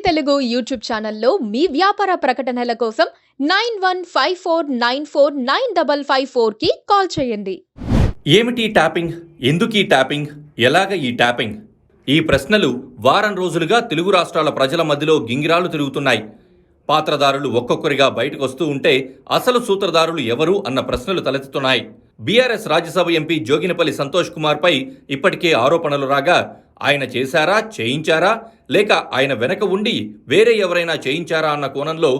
Telugu YouTube ఛానల్లో మీ వ్యాపార ప్రకటనల కోసం 9154949554 కి కాల్ చేయండి. ఏమిటి ట్యాపింగ్? ఎందుకు ఈ ట్యాపింగ్? ఎలాగ ఈ ట్యాపింగ్? ఈ ప్రశ్నలు వారం రోజులుగా తెలుగు రాష్ట్రాల ప్రజల మధ్యలో గింగిరాలు తిరుగుతున్నాయి. పాత్రదారులు ఒక్కొక్కరిగా బయటకు వస్తూ ఉంటే అసలు సూత్రధారులు ఎవరు అన్న ప్రశ్నలు తలెత్తుతున్నాయి. బీఆర్ఎస్ రాజ్యసభ ఎంపీ జోగినపల్లి సంతోష్ కుమార్ పై ఇప్పటికే ఆరోపణలు రాగా ఆయన చేశారా, చేయించారా, లేక ఆయన వెనక ఉండి వేరే ఎవరైనా చేయించారా అన్న కోణంలో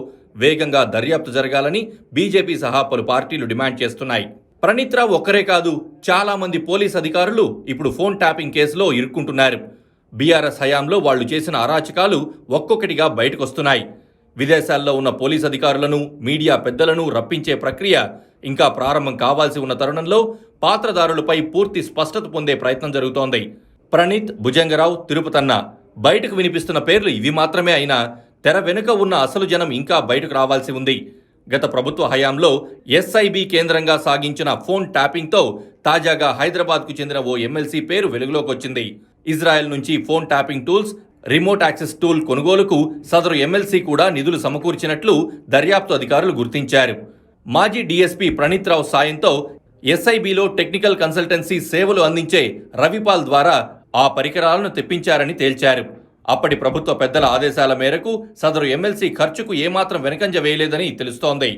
వేగంగా దర్యాప్తు జరగాలని బీజేపీ సహా పలు పార్టీలు డిమాండ్ చేస్తున్నాయి. ప్రణీత్ రావు ఒక్కరే కాదు, చాలా మంది పోలీస్ అధికారులు ఇప్పుడు ఫోన్ ట్యాపింగ్ కేసులో ఇరుక్కుంటున్నారు. బీఆర్ఎస్ హయాంలో వాళ్లు చేసిన అరాచకాలు ఒక్కొక్కటిగా బయటకొస్తున్నాయి. విదేశాల్లో ఉన్న పోలీస్ అధికారులను, మీడియా పెద్దలను రప్పించే ప్రక్రియ ఇంకా ప్రారంభం కావాల్సి ఉన్న తరుణంలో పాత్రదారులపై పూర్తి స్పష్టత పొందే ప్రయత్నం జరుగుతోంది. ప్రణీత్, భుజంగరావు, తిరుపతన్న బయటకు వినిపిస్తున్న పేర్లు ఇవి మాత్రమే అయినా తెర వెనుక ఉన్న అసలు జనం ఇంకా బయటకు రావాల్సి ఉంది. గత ప్రభుత్వ హయాంలో ఎస్ఐబి కేంద్రంగా సాగించిన ఫోన్ ట్యాపింగ్తో తాజాగా హైదరాబాద్కు చెందిన ఓ ఎమ్మెల్సీ పేరు వెలుగులోకి వచ్చింది. ఇజ్రాయెల్ నుంచి phone tapping tools, remote access tool కొనుగోలుకు సదరు ఎమ్మెల్సీ కూడా నిధులు సమకూర్చినట్లు దర్యాప్తు అధికారులు గుర్తించారు. మాజీ డీఎస్పీ ప్రణీత్ రావు సాయంతో ఎస్ఐబిలో టెక్నికల్ కన్సల్టెన్సీ సేవలు అందించే రవిపాల్ ద్వారా ఆ పరికరాలను తెప్పించారని తేల్చారు. అప్పటి ప్రభుత్వ పెద్దల ఆదేశాల మేరకు సదరు ఎమ్మెల్సీ ఖర్చుకు ఏమాత్రం వెనకంజ వేయలేదని తెలుస్తోంది.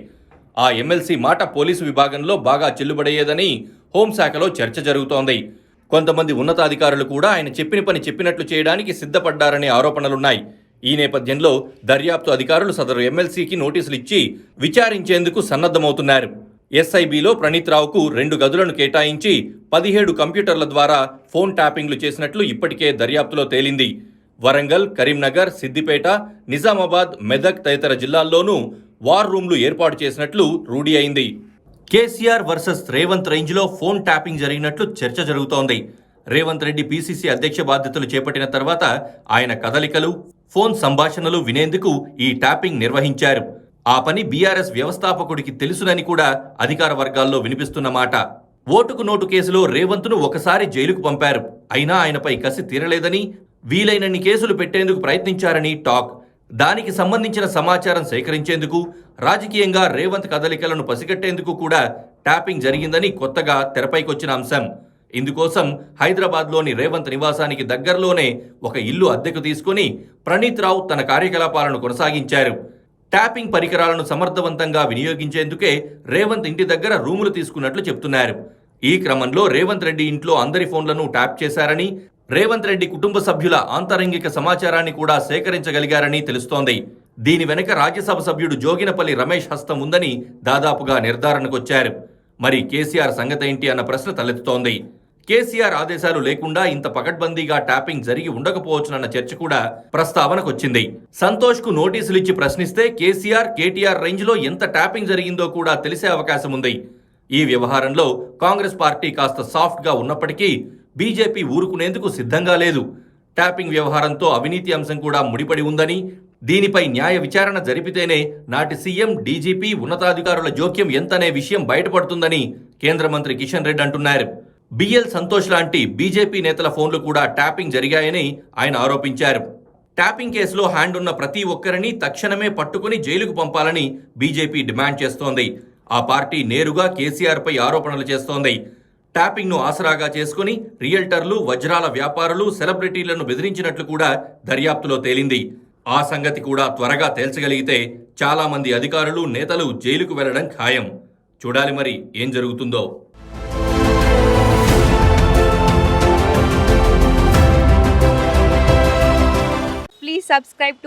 ఆ ఎమ్మెల్సీ మాట పోలీసు విభాగంలో బాగా చెల్లుబడయ్యేదని హోంశాఖలో చర్చ జరుగుతోంది. కొంతమంది ఉన్నతాధికారులు కూడా ఆయన చెప్పిన పని చెప్పినట్లు చేయడానికి సిద్ధపడ్డారనే ఆరోపణలున్నాయి. ఈ నేపథ్యంలో దర్యాప్తు అధికారులు సదరు ఎమ్మెల్సీకి నోటీసులు ఇచ్చి విచారించేందుకు సన్నద్ధమవుతున్నారు. ఎస్ఐబిలో ప్రణీత్ రావుకు 2 గదులను కేటాయించి 17 కంప్యూటర్ల ద్వారా ఫోన్ ట్యాపింగ్లు చేసినట్లు ఇప్పటికే దర్యాప్తులో తేలింది. వరంగల్, కరీంనగర్, సిద్దిపేట, నిజామాబాద్, మెదక్ తదితర జిల్లాల్లోనూ వార్ రూమ్లు ఏర్పాటు చేసినట్లు రూఢి అయింది. కేసీఆర్ వర్సెస్ రేవంత్ రేంజ్లో ఫోన్ ట్యాపింగ్ జరిగినట్లు చర్చ జరుగుతోంది. రేవంత్ రెడ్డి పీసీసీ అధ్యక్ష బాధ్యతలు చేపట్టిన తర్వాత ఆయన కదలికలు, ఫోన్ సంభాషణలు వినేందుకు ఈ ట్యాపింగ్ నిర్వహించారు. ఆ పని బీఆర్ఎస్ వ్యవస్థాపకుడికి తెలుసునని కూడా అధికార వర్గాల్లో వినిపిస్తున్న మాట. ఓటుకు నోటు కేసులో రేవంత్ను ఒకసారి జైలుకు పంపారు. అయినా ఆయనపై కసి తీరలేదని, వీలైనన్ని కేసులు పెట్టేందుకు ప్రయత్నించారని టాక్. దానికి సంబంధించిన సమాచారం సేకరించేందుకు, రాజకీయంగా రేవంత్ కదలికలను పసిగట్టేందుకు కూడా ట్యాపింగ్ జరిగిందని కొత్తగా తెరపైకొచ్చిన అంశం. ఇందుకోసం హైదరాబాద్లోని రేవంత్ నివాసానికి దగ్గరలోనే ఒక ఇల్లు అద్దెకు తీసుకుని ప్రణీత్ రావు తన కార్యకలాపాలను కొనసాగించారు. ట్యాపింగ్ పరికరాలను సమర్థవంతంగా వినియోగించేందుకే రేవంత్ ఇంటి దగ్గర రూములు తీసుకున్నట్లు చెప్తున్నారు. ఈ క్రమంలో రేవంత్ రెడ్డి ఇంట్లో అందరి ఫోన్లను ట్యాప్ చేశారని, రేవంత్ రెడ్డి కుటుంబ సభ్యుల ఆంతరంగిక సమాచారాన్ని కూడా సేకరించగలిగారని తెలుస్తోంది. దీని వెనుక రాజ్యసభ సభ్యుడు జోగినపల్లి రమేష్ హస్తం ఉందని దాదాపుగా నిర్ధారణకొచ్చారు. మరి కేసీఆర్ సంగతేంటి అన్న ప్రశ్న తలెత్తుతోంది. కేసీఆర్ ఆదేశాలు లేకుండా ఇంత పకడ్బందీగా ట్యాపింగ్ జరిగి ఉండకపోవచ్చునన్న చర్చ కూడా ప్రస్తావనకొచ్చింది. సంతోష్ కు నోటీసులు ఇచ్చి ప్రశ్నిస్తే కేసీఆర్, కేటీఆర్ రేంజ్లో ఎంత ట్యాపింగ్ జరిగిందో కూడా తెలిసే అవకాశం ఉంది. ఈ వ్యవహారంలో కాంగ్రెస్ పార్టీ కాస్త సాఫ్ట్గా ఉన్నప్పటికీ బీజేపీ ఊరుకునేందుకు సిద్ధంగా లేదు. ట్యాపింగ్ వ్యవహారంతో అవినీతి అంశం కూడా ముడిపడి ఉందని, దీనిపై న్యాయ విచారణ జరిపితేనే నాటి సీఎం, డీజీపీ, ఉన్నతాధికారుల జోక్యం ఎంతనే విషయం బయటపడుతుందని కేంద్ర మంత్రి కిషన్ రెడ్డి అంటున్నారు. బిఎల్ సంతోష్ లాంటి బీజేపీ నేతల ఫోన్లు కూడా ట్యాపింగ్ జరిగాయని ఆయన ఆరోపించారు. ట్యాపింగ్ కేసులో హ్యాండ్ ఉన్న ప్రతి ఒక్కరిని తక్షణమే పట్టుకుని జైలుకు పంపాలని బీజేపీ డిమాండ్ చేస్తోంది. ఆ పార్టీ నేరుగా కేసీఆర్ పై ఆరోపణలు చేస్తోంది. ట్యాపింగ్ను ఆసరాగా చేసుకుని రియల్టర్లు, వజ్రాల వ్యాపారులు, సెలబ్రిటీలను బెదిరించినట్లు కూడా దర్యాప్తులో తేలింది. ఆ సంగతి కూడా త్వరగా తేల్చగలిగితే చాలా మంది అధికారులు, నేతలు జైలుకు వెళ్లడం ఖాయం. చూడాలి మరి ఏం జరుగుతుందో. Please subscribe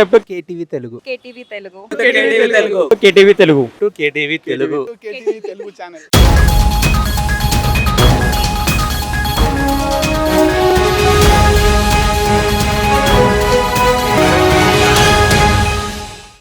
to KTV Telugu. KTV Telugu. KTV Telugu channel.